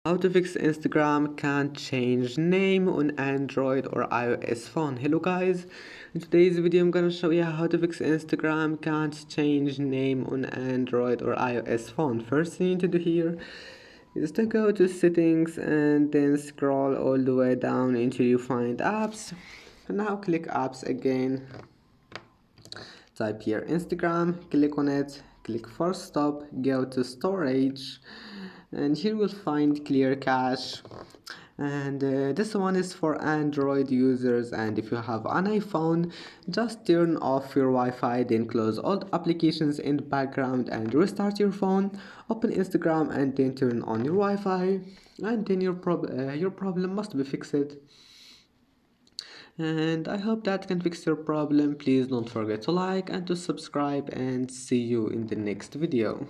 How to fix Instagram can't change name on Android or iOS phone. Hello guys, in today's video I'm gonna show you how to fix Instagram can't change name on Android or iOS phone. First thing you need to do here is to go to settings and then scroll all the way down until you find apps. And now click apps again. Type here Instagram, click on it, click force stop, go to storage, and here we'll find clear cache. And this one is for Android users, and if you have an iPhone, just turn off your Wi-Fi, then close all the applications in the background and restart your phone, open Instagram and then turn on your Wi-Fi, and then your problem must be fixed. And I hope that can fix your problem. Please don't forget to like and to subscribe, and see you in the next video.